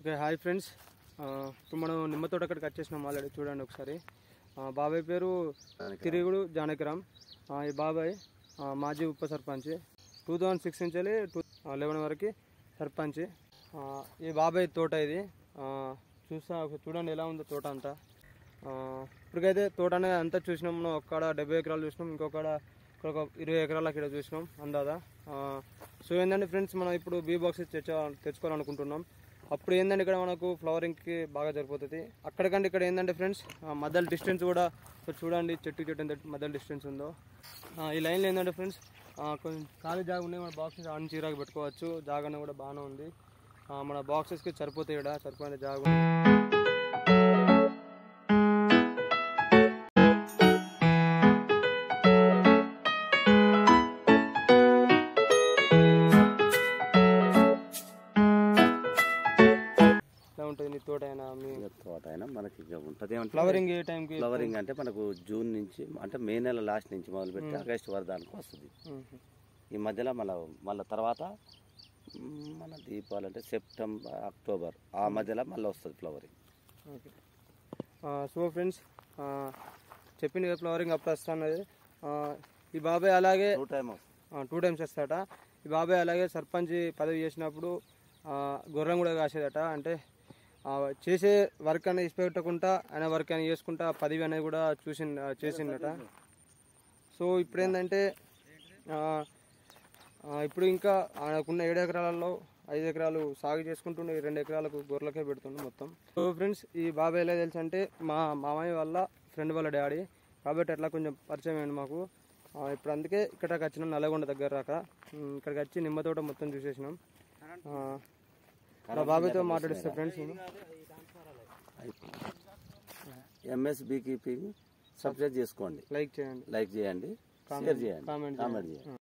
Okay hi friends, ఇప్పుడు మనం నిమ్మ తోట అక్కడికి వచ్చేసినాం ఆల్రెడీ. చూడండి ఒకసారి. బాబాయ్ పేరు తిరుగుడు జానకిరామ్. ఈ బాబాయ్ మాజీ ఉప సర్పంచ్, 2006 నుంచి 2011 వరకు సర్పంచ్. ఈ బాబాయ్ తోట ఇది. చూడండి ఎలా ఉందో తోట అంతా. ఇప్పటికైతే తోట అనేది అంతా చూసినాం. మనం ఒక్కడ 70 ఎకరాలు చూసినాం, ఇంకొక 20 ఎకరాలు అక్కడ చూసినాం అందాదా. సో ఏంటంటే ఫ్రెండ్స్, మనం ఇప్పుడు బీ బాక్సెస్ తెచ్చుకోవాలనుకుంటున్నాం. అప్పుడు ఏంటంటే ఇక్కడ మనకు ఫ్లవరింగ్కి బాగా సరిపోతుంది. అక్కడికంటే ఇక్కడ ఏంటంటే ఫ్రెండ్స్, మధ్యలో డిస్టెన్స్ కూడా చూడండి, చెట్టు ఎంత మధ్యలో డిస్టెన్స్ ఉందో. ఈ లైన్లో ఏంటంటే ఫ్రెండ్స్, కొంచెం ఖాళీ జాగా ఉన్నాయి. మన బాక్సెస్ ఆన్ చీరాకు పెట్టుకోవచ్చు. జాగా కూడా బాగానే ఉంది. మన బాక్సెస్కి సరిపోతాయి. ఇక్కడ సరిపోయిన జాగా ఉంది. తోట అయినా మనకి ఉంటుంది. ఫ్లవరింగ్ ఏ టైంకి? ఫ్లవరింగ్ అంటే మనకు జూన్ నుంచి, అంటే మే నెల లాస్ట్ నుంచి మొదలుపెట్టి ఆగస్టు వరకు దానికి వస్తుంది. ఈ మధ్యలో మళ్ళీ తర్వాత మన దీపావళి అంటే సెప్టెంబర్ అక్టోబర్ ఆ మధ్యలో మళ్ళీ వస్తుంది ఫ్లవరింగ్. ఓకే. సో ఫ్రెండ్స్, చెప్పింది కదా ఫ్లవరింగ్ అప్పుడు వస్తున్నది. ఈ బాబాయ్ అలాగే 2 టైమ్స్ వస్తాడట. ఈ బాబాయ్ అలాగే సర్పంచ్ పదవి చేసినప్పుడు గుర్రం కూడా కాసేదట. చేసే వర్క్ అనేది ఇష్టపెట్టకుండా ఆయన వర్క్ అనేది చేసుకుంటా పదవి అనేది కూడా చేసిందట. సో ఇప్పుడు ఏంటంటే, ఇప్పుడు ఇంకా ఆయనకున్న 7 ఎకరాలలో 5 ఎకరాలు సాగు చేసుకుంటుండే, 2 ఎకరాలకు గొర్రెలకే పెడుతుండే మొత్తం. సో ఫ్రెండ్స్, ఈ బాబాయ్ ఎలా తెలుసు అంటే, మా మామయ్య వాళ్ళ ఫ్రెండ్ వాళ్ళ డాడీ కాబట్టి అట్లా కొంచెం పరిచయం అయ్యండి మాకు. ఇప్పుడు అందుకే ఇక్కడికి వచ్చినాం, నల్లగొండ దగ్గర రాక. ఇక్కడికి వచ్చి నిమ్మ తోట మొత్తం చూసేసినాం. మా బాబాయ్తో మాట్లాడిస్తే ఫ్రెండ్స్, ఎంఎస్ బీకీపింగ్ సబ్స్క్రైబ్ చేసుకోండి, లైక్ చేయండి, షేర్ చేయండి, కామెంట్ చేయండి.